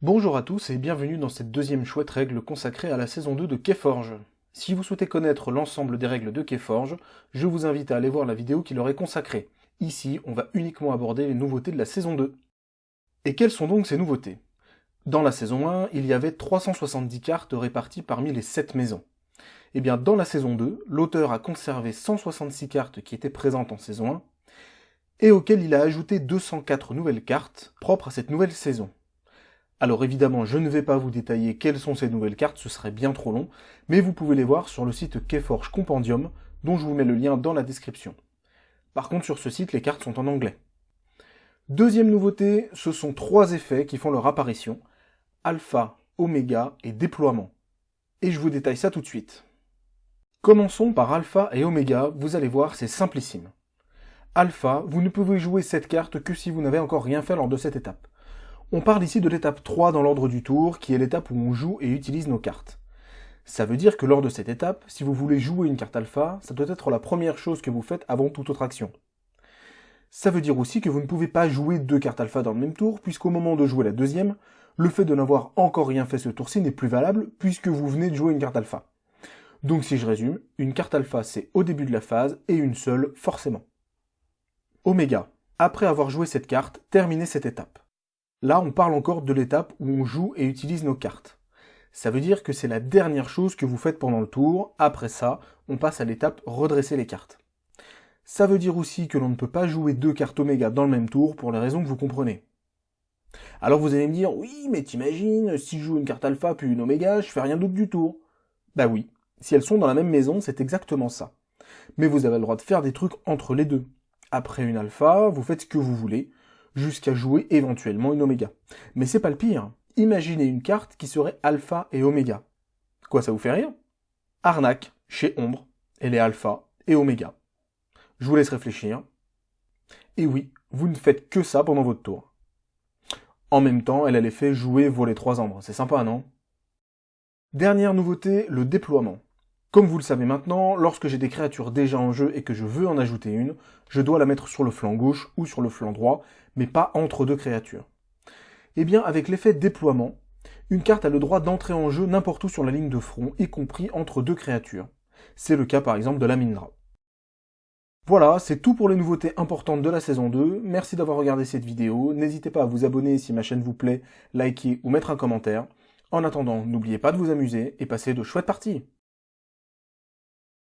Bonjour à tous et bienvenue dans cette deuxième chouette règle consacrée à la saison 2 de Keyforge. Si vous souhaitez connaître l'ensemble des règles de Keyforge, je vous invite à aller voir la vidéo qui leur est consacrée. Ici, on va uniquement aborder les nouveautés de la saison 2. Et quelles sont donc ces nouveautés? Dans la saison 1, il y avait 370 cartes réparties parmi les 7 maisons. Et bien dans la saison 2, l'auteur a conservé 166 cartes qui étaient présentes en saison 1, et auxquelles il a ajouté 204 nouvelles cartes propres à cette nouvelle saison. Alors évidemment, je ne vais pas vous détailler quelles sont ces nouvelles cartes, ce serait bien trop long, mais vous pouvez les voir sur le site Keyforge Compendium, dont je vous mets le lien dans la description. Par contre, sur ce site, les cartes sont en anglais. Deuxième nouveauté, ce sont 3 effets qui font leur apparition, alpha, oméga et déploiement. Et je vous détaille ça tout de suite. Commençons par alpha et oméga, vous allez voir, c'est simplissime. Alpha, vous ne pouvez jouer cette carte que si vous n'avez encore rien fait lors de cette étape. On parle ici de l'étape 3 dans l'ordre du tour, qui est l'étape où on joue et utilise nos cartes. Ça veut dire que lors de cette étape, si vous voulez jouer une carte alpha, ça doit être la première chose que vous faites avant toute autre action. Ça veut dire aussi que vous ne pouvez pas jouer 2 cartes alpha dans le même tour, puisqu'au moment de jouer la deuxième, le fait de n'avoir encore rien fait ce tour-ci n'est plus valable, puisque vous venez de jouer une carte alpha. Donc si je résume, une carte alpha c'est au début de la phase, et une seule, forcément. Oméga. Après avoir joué cette carte, terminez cette étape. Là, on parle encore de l'étape où on joue et utilise nos cartes. Ça veut dire que c'est la dernière chose que vous faites pendant le tour. Après ça, on passe à l'étape redresser les cartes. Ça veut dire aussi que l'on ne peut pas jouer 2 cartes oméga dans le même tour pour les raisons que vous comprenez. Alors vous allez me dire, oui, mais t'imagines, si je joue une carte alpha puis une oméga, je fais rien d'autre du tour. Bah oui, si elles sont dans la même maison, c'est exactement ça. Mais vous avez le droit de faire des trucs entre les deux. Après une alpha, vous faites ce que vous voulez, jusqu'à jouer éventuellement une oméga. Mais c'est pas le pire. Imaginez une carte qui serait alpha et oméga. Quoi, ça vous fait rire? Arnaque, chez Ombre, elle est alpha et oméga. Je vous laisse réfléchir. Et oui, vous ne faites que ça pendant votre tour. En même temps, elle a l'effet jouer voler 3 ombres. C'est sympa, non? Dernière nouveauté, le déploiement. Comme vous le savez maintenant, lorsque j'ai des créatures déjà en jeu et que je veux en ajouter une, je dois la mettre sur le flanc gauche ou sur le flanc droit, mais pas entre 2 créatures. Eh bien, avec l'effet déploiement, une carte a le droit d'entrer en jeu n'importe où sur la ligne de front, y compris entre 2 créatures. C'est le cas par exemple de la Mindra. Voilà, c'est tout pour les nouveautés importantes de la saison 2. Merci d'avoir regardé cette vidéo. N'hésitez pas à vous abonner si ma chaîne vous plaît, liker ou mettre un commentaire. En attendant, n'oubliez pas de vous amuser et passez de chouettes parties.